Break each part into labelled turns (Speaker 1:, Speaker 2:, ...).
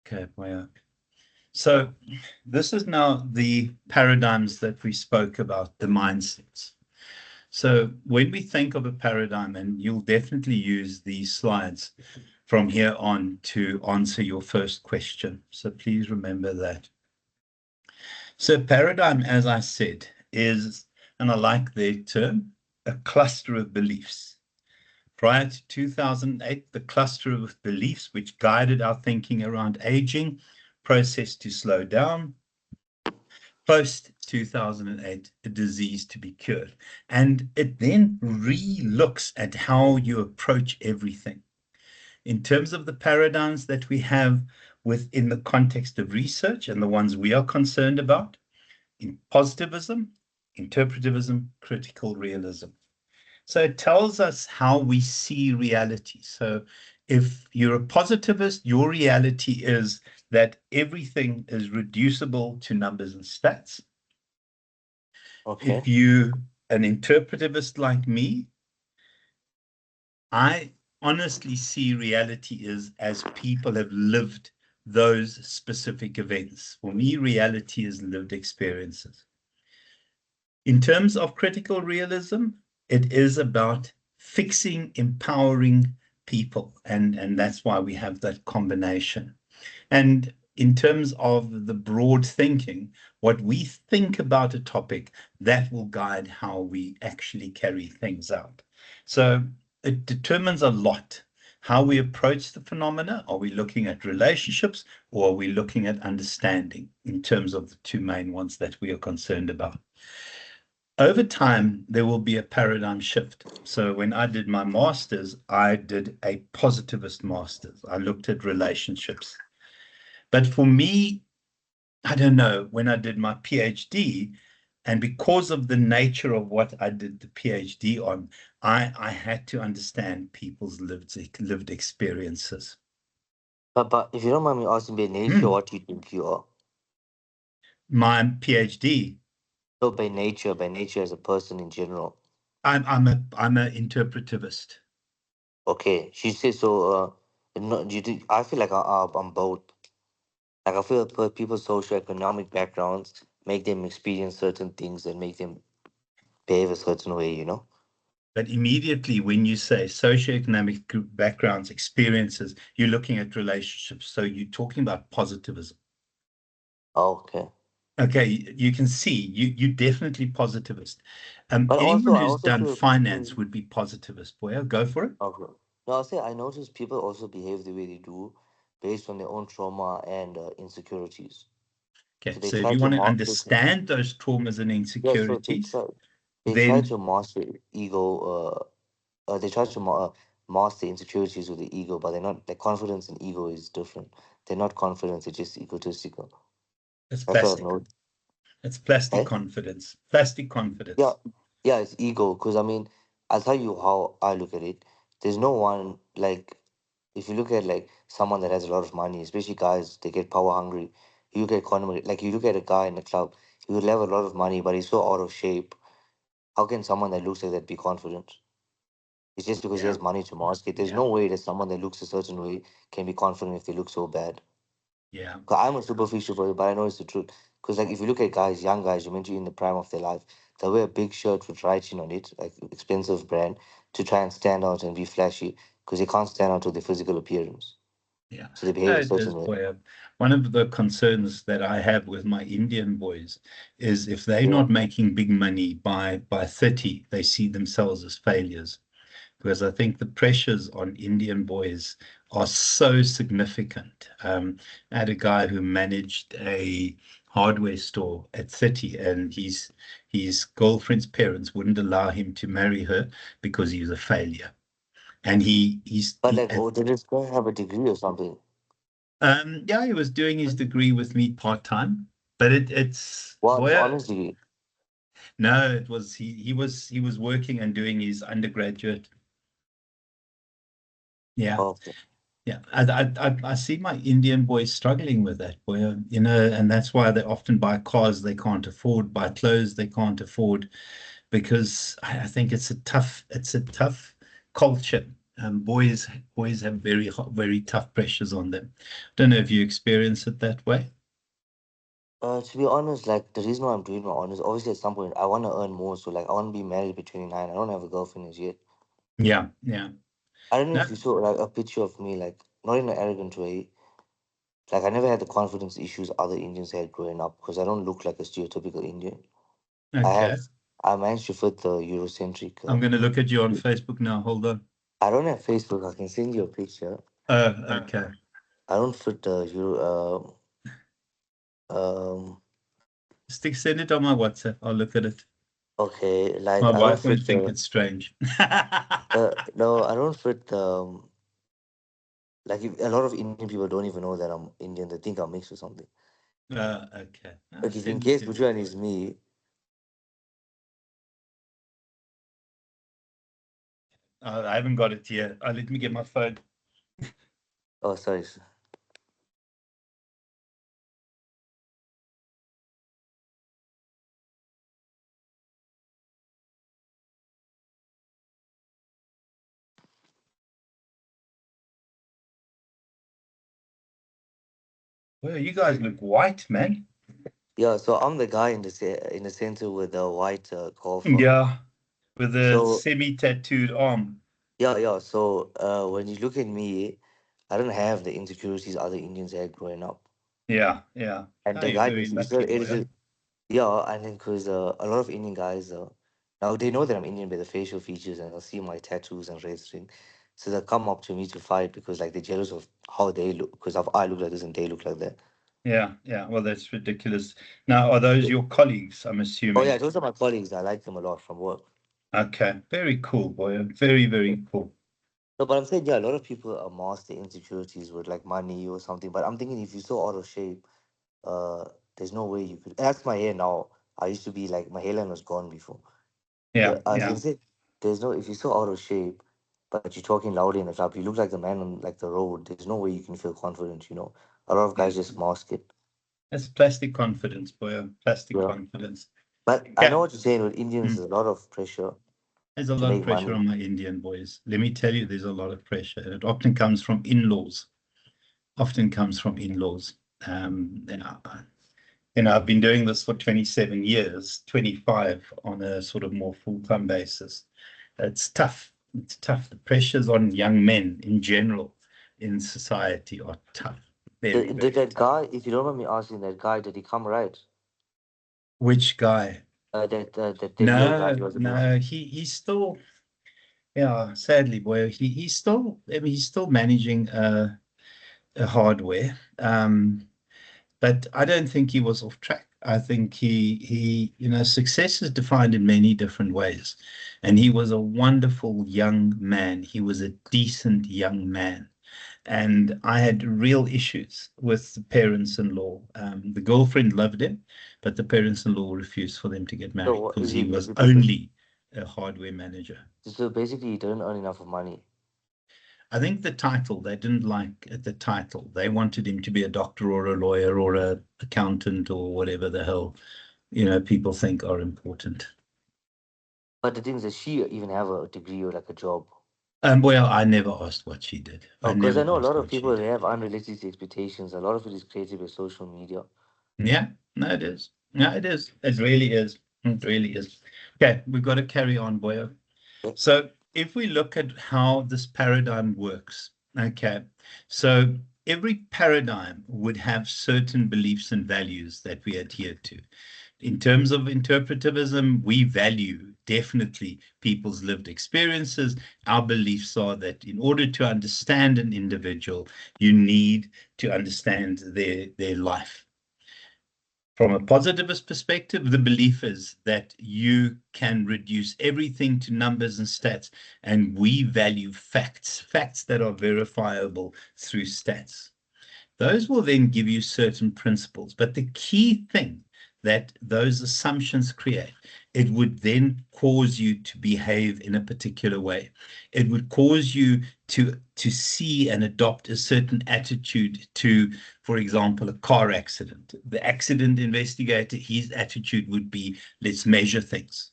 Speaker 1: Okay, well, so this is now the paradigms that we spoke about, the mindsets. So when we think of a paradigm, and you'll definitely use these slides from here on to answer your first question. So please remember that. So paradigm, as I said, is, and I like their term, a cluster of beliefs. Prior to 2008, the cluster of beliefs which guided our thinking around aging, process to slow down. Post 2008, a disease to be cured. And it then re-looks at how you approach everything. In terms of the paradigms that we have within the context of research and the ones we are concerned about, in positivism, interpretivism, critical realism. So it tells us how we see reality. So if you're a positivist, your reality is that everything is reducible to numbers and stats.
Speaker 2: Okay.
Speaker 1: If you an interpretivist like me, I honestly see reality as people have lived those specific events. For me, reality is lived experiences. In terms of critical realism, it is about fixing, empowering people. And that's why we have that combination. And in terms of the broad thinking, what we think about a topic, that will guide how we actually carry things out. So it determines a lot how we approach the phenomena. Are we looking at relationships, or are we looking at understanding, in terms of the two main ones that we are concerned about? Over time, there will be a paradigm shift. So when I did my master's, I did a positivist master's. I looked at relationships. But for me, I don't know, when I did my PhD, and because of the nature of what I did the PhD on, I had to understand people's lived experiences.
Speaker 2: But if you don't mind me asking, by nature,
Speaker 1: Hmm.
Speaker 2: what do you think you are?
Speaker 1: My PhD,
Speaker 2: No, by nature as a person in general.
Speaker 1: I'm a interpretivist.
Speaker 2: Okay, she says so. No, you do, I feel like I'm both. Like I feel people's socioeconomic backgrounds make them experience certain things and make them behave a certain way. You know.
Speaker 1: But immediately when you say socioeconomic backgrounds, experiences, you're looking at relationships. So you're talking about positivism.
Speaker 2: Okay.
Speaker 1: Okay, you can see you're definitely positivist.
Speaker 2: But
Speaker 1: Anyone
Speaker 2: also, I
Speaker 1: who's
Speaker 2: also
Speaker 1: done
Speaker 2: feel
Speaker 1: finance
Speaker 2: people.
Speaker 1: would be positivist. Boy, go for it.
Speaker 2: Okay. No, I'll say I notice people also behave the way they do based on their own trauma and insecurities.
Speaker 1: Okay,
Speaker 2: So they
Speaker 1: so if
Speaker 2: try
Speaker 1: you
Speaker 2: to
Speaker 1: want to
Speaker 2: master it.
Speaker 1: understand those traumas and
Speaker 2: Yeah, so
Speaker 1: insecurities,
Speaker 2: they try
Speaker 1: then
Speaker 2: to master ego. They try to master insecurities with the ego, but they're not. Like confidence and ego is different. They're not confident. They're just egotistical.
Speaker 1: it's
Speaker 2: That's what I've
Speaker 1: plastic.
Speaker 2: noticed.
Speaker 1: It's plastic
Speaker 2: Right?
Speaker 1: confidence. Plastic
Speaker 2: Yeah,
Speaker 1: confidence.
Speaker 2: yeah, it's ego. Because I mean, I'll tell you how I look at it. There's no one like if you look at like someone that has a lot of money, especially guys, they get power hungry. You look at Conor, like you look at a guy in the club, he would have a lot of money, but he's so out of shape. How can someone that looks like that be confident? It's just because he
Speaker 1: Yeah,
Speaker 2: has money to mask it. There's
Speaker 1: yeah,
Speaker 2: no way that someone that looks a certain way can be confident if they look so bad.
Speaker 1: yeah,
Speaker 2: 'Cause I'm a superficial person, but I know it's the truth. Because like if you look at guys, young guys, you mentioned in the prime of their life, they wear a big shirt with writing on it, like expensive brand, to try and stand out and be flashy. Because they can't stand out with their physical appearance,
Speaker 1: yeah.
Speaker 2: so they behave
Speaker 1: No,
Speaker 2: a
Speaker 1: it is,
Speaker 2: certain way.
Speaker 1: boy. One of the concerns that I have with my Indian boys is if they're
Speaker 2: Yeah.
Speaker 1: not making big money by 30, they see themselves as failures. Because I think the pressures on Indian boys are so significant. I had a guy who managed a hardware store at 30, and his girlfriend's parents wouldn't allow him to marry her because he was a failure. And
Speaker 2: But like, oh, they just don't have a degree or something.
Speaker 1: yeah, he was doing his degree with me part-time, but it's
Speaker 2: What?
Speaker 1: boy,
Speaker 2: Honestly.
Speaker 1: no, it was he was working and doing his undergraduate. Yeah.
Speaker 2: Okay.
Speaker 1: Yeah, I see my Indian boys struggling with that, boy, and that's why they often buy cars they can't afford, buy clothes they can't afford, because I think it's a tough culture. Boys have very tough pressures on them. Don't know if you experience it that way.
Speaker 2: To be honest, like the reason why I'm doing my honors, obviously at some point I want to earn more. So like I want to be married by 29. I don't have a girlfriend as yet.
Speaker 1: Yeah, yeah.
Speaker 2: I don't know
Speaker 1: No,
Speaker 2: if you saw like a picture of me, like not in an arrogant way. Like I never had the confidence issues other Indians had growing up because I don't look like a stereotypical Indian. I have
Speaker 1: okay.
Speaker 2: I managed to fit the Eurocentric.
Speaker 1: I'm going to look at you on Facebook now. Hold on.
Speaker 2: I don't have Facebook. I can send you a picture.
Speaker 1: Oh, okay.
Speaker 2: I don't fit the Euro.
Speaker 1: Send it on my WhatsApp. I'll look at it.
Speaker 2: Okay, like
Speaker 1: My
Speaker 2: I don't
Speaker 1: wife
Speaker 2: fit
Speaker 1: won't think
Speaker 2: the.
Speaker 1: it's strange.
Speaker 2: No, I don't fit the. Like if, a lot of Indian people don't even know that I'm Indian. They think I'm mixed or something.
Speaker 1: Okay.
Speaker 2: But if in case which one is me,
Speaker 1: I haven't got it here. Let me get my phone.
Speaker 2: oh sorry,
Speaker 1: Well, you guys look white, man.
Speaker 2: yeah. So I'm the guy in the in the center with the white golfer.
Speaker 1: Yeah, with a
Speaker 2: So
Speaker 1: semi-tattooed arm.
Speaker 2: yeah, yeah. So when you look at me, I don't have the insecurities other Indians had growing up.
Speaker 1: Yeah, yeah.
Speaker 2: And
Speaker 1: Oh,
Speaker 2: the
Speaker 1: you're
Speaker 2: guy
Speaker 1: very
Speaker 2: is,
Speaker 1: lucky,
Speaker 2: it
Speaker 1: boy.
Speaker 2: is yeah, and then because a lot of Indian guys, now they know that I'm Indian by the facial features and they'll see my tattoos and red string. So they'll come up to me to fight because like they're jealous of how they look because I look like this and they look like that.
Speaker 1: Yeah, yeah. Well, that's ridiculous. Now, are those your colleagues? I'm
Speaker 2: Oh yeah,
Speaker 1: assuming.
Speaker 2: those are my colleagues. I like them a lot from work.
Speaker 1: Okay, very cool, boy. Very, very cool.
Speaker 2: No, but I'm saying yeah, a lot of people mask their insecurities with like money or something. But I'm thinking if you're so out of shape, uh, there's no way you could. That's my hair now. I used to be like my hairline was gone before.
Speaker 1: Yeah,
Speaker 2: Yeah, I was
Speaker 1: yeah.
Speaker 2: gonna say there's no if you're so out of shape, but you're talking loudly in the club, you look like the man on like the road. There's no way you can feel confident. You know, a lot of
Speaker 1: Yeah.
Speaker 2: guys just mask it.
Speaker 1: That's plastic confidence, boy. Plastic
Speaker 2: Yeah,
Speaker 1: confidence.
Speaker 2: but I know
Speaker 1: Okay.
Speaker 2: what you're saying. With Indians,
Speaker 1: Mm.
Speaker 2: there's a lot of pressure
Speaker 1: There's a
Speaker 2: to
Speaker 1: lot of
Speaker 2: make
Speaker 1: pressure
Speaker 2: money.
Speaker 1: on my Indian boys. Let me tell you, there's a lot of pressure. And it often comes from in-laws. Often comes from in-laws. Yeah. I've been doing this for 27 years, 25 on a sort of more full-time basis. It's tough. It's tough. The pressures on young men in general in society are tough. Very,
Speaker 2: Did
Speaker 1: very
Speaker 2: that
Speaker 1: tough.
Speaker 2: guy, if you don't mind me asking, that guy, did he come right?
Speaker 1: Which guy?
Speaker 2: That your guy
Speaker 1: No,
Speaker 2: was abusing.
Speaker 1: no, he's still, yeah, sadly, boy, he's still, I mean, he's still managing a hardware. But I don't think he was off track. I think success is defined in many different ways. And he was a wonderful young man. He was a decent young man. And I had real issues with the parents-in-law. The girlfriend loved him, but the parents-in-law refused for them to get
Speaker 2: So
Speaker 1: married
Speaker 2: what
Speaker 1: because
Speaker 2: is
Speaker 1: he
Speaker 2: he?
Speaker 1: was only a hardware manager.
Speaker 2: So basically, he didn't earn enough of money.
Speaker 1: I think the title, they didn't like the title. They wanted him to be a doctor or a lawyer or a accountant or whatever the hell, people think are important.
Speaker 2: But the thing is, does she even have a degree or like a job?
Speaker 1: Well, I never asked what she did. I
Speaker 2: Oh, because
Speaker 1: never
Speaker 2: I know a
Speaker 1: asked
Speaker 2: lot of
Speaker 1: what she
Speaker 2: people
Speaker 1: did.
Speaker 2: they have unrealistic expectations. A lot of it is created by social media.
Speaker 1: Yeah, no, it is. No, it is. It really is. It really is. Okay, we've got to carry on, boyo.
Speaker 2: Yeah.
Speaker 1: So if we look at how this paradigm works, okay, so every paradigm would have certain beliefs and values that we adhere to. In terms of interpretivism, we value definitely people's lived experiences. Our beliefs are that in order to understand an individual, you need to understand their life. From a positivist perspective, the belief is that you can reduce everything to numbers and stats, and we value facts, facts that are verifiable through stats. Those will then give you certain principles. But the key thing that those assumptions create, it would then cause you to behave in a particular way. It would cause you to see and adopt a certain attitude to, for example, a car accident. The accident investigator, his attitude would be, let's measure things.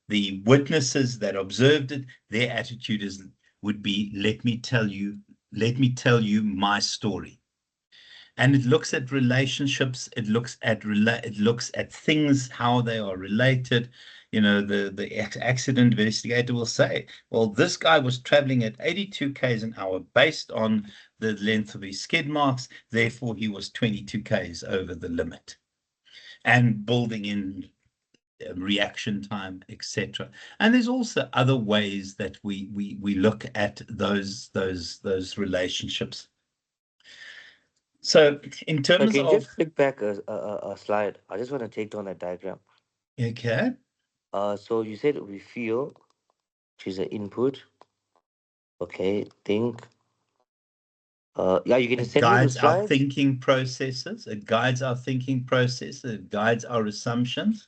Speaker 1: The witnesses that observed it, their attitude is, would be let me tell you my story. And it looks at relationships, it looks at things, how they are related. The accident investigator will say, well, this guy was traveling at 82 k's an hour based on the length of his skid marks, therefore he was 22 k's over the limit, and building in reaction time, etc. And there's also other ways that we look at those relationships. So in terms
Speaker 2: Can you just
Speaker 1: of,
Speaker 2: flick back a slide? I just want to take down that diagram.
Speaker 1: okay,
Speaker 2: So you said we feel, which is an input. Okay, think. Yeah, you can
Speaker 1: it
Speaker 2: send me the
Speaker 1: guides our
Speaker 2: slides.
Speaker 1: thinking processes, it guides our thinking process, it guides our assumptions,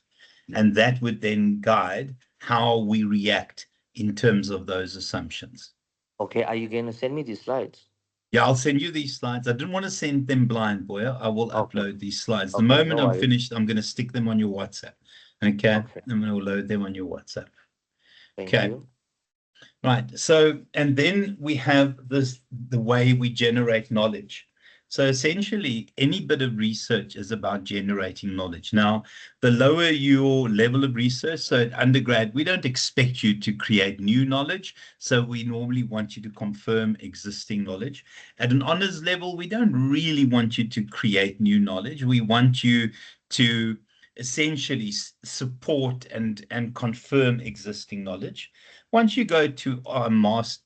Speaker 1: and that would then guide how we react in terms of those assumptions.
Speaker 2: Okay, are you going to send me these slides?
Speaker 1: Yeah, I'll send you these slides. I didn't want to send them blind, boy. I will
Speaker 2: Okay,
Speaker 1: upload these slides. The
Speaker 2: okay, no
Speaker 1: moment I'm
Speaker 2: worries.
Speaker 1: finished, I'm going to stick them on your WhatsApp. Okay.
Speaker 2: Okay,
Speaker 1: I'm going to load them on your WhatsApp.
Speaker 2: thank
Speaker 1: Okay.
Speaker 2: you.
Speaker 1: Right. So, and then we have the way we generate knowledge. So essentially, any bit of research is about generating knowledge. Now, the lower your level of research, so at undergrad, we don't expect you to create new knowledge. So we normally want you to confirm existing knowledge. At an honors level, we don't really want you to create new knowledge. We want you to essentially support and confirm existing knowledge. Once you go to our masters,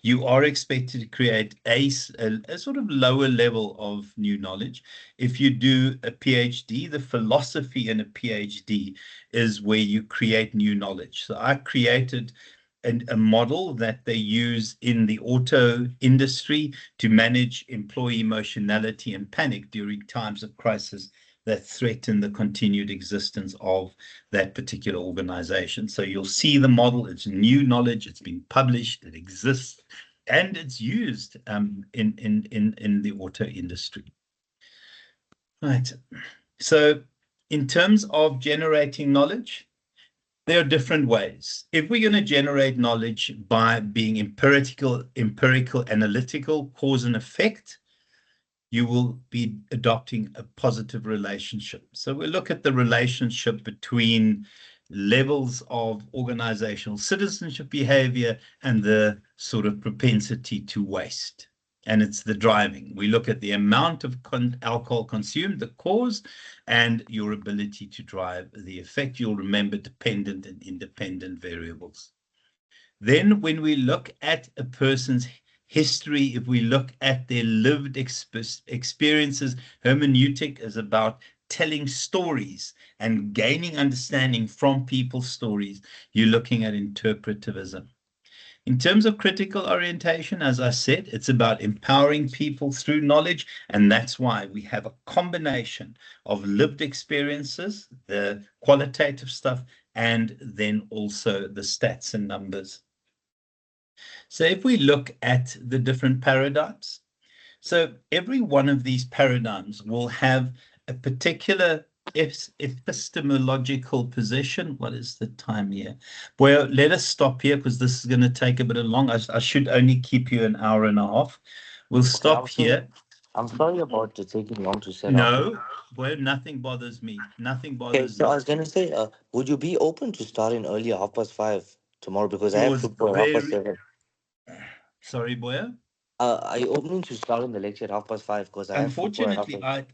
Speaker 1: you are expected to create a sort of lower level of new knowledge. If you do a PhD, the philosophy in a PhD is where you create new knowledge. So I created a model that they use in the auto industry to manage employee emotionality and panic during times of crisis that threaten the continued existence of that particular organization. So you'll see the model, it's new knowledge, it's been published, it exists, and it's used in the auto industry. Right. So in terms of generating knowledge, there are different ways. If we're going to generate knowledge by being empirical, analytical, cause and effect, you will be adopting a positive relationship. So we look at the relationship between levels of organizational citizenship behavior and the sort of propensity to waste. And it's the driving. We look at the amount of alcohol consumed, the cause, and your ability to drive the effect. You'll remember dependent and independent variables. Then when we look at a person's history, if we look at their lived experiences, hermeneutic is about telling stories and gaining understanding from people's stories. You're looking at interpretivism. In terms of critical orientation, as I said, it's about empowering people through knowledge. And that's why we have a combination of lived experiences, the qualitative stuff, and then also the stats and numbers. So if we look at the different paradigms, so every one of these paradigms will have a particular epistemological position. What is the time here? Well, let us stop here because this is going to take a bit of long. I should only keep you an hour and a half. We'll
Speaker 2: Okay,
Speaker 1: stop here.
Speaker 2: I'm sorry about it taking long to set up.
Speaker 1: No, well, nothing bothers me. Nothing
Speaker 2: Okay,
Speaker 1: bothers
Speaker 2: so I
Speaker 1: me.
Speaker 2: was gonna say, would you be open to starting earlier, 5:30 tomorrow? Because I
Speaker 1: It
Speaker 2: have
Speaker 1: was
Speaker 2: football at
Speaker 1: very,
Speaker 2: 7:30.
Speaker 1: sorry, Boya.
Speaker 2: Are you opening to start in the lecture at 5:30? Because I have football at half
Speaker 1: Unfortunately,
Speaker 2: past.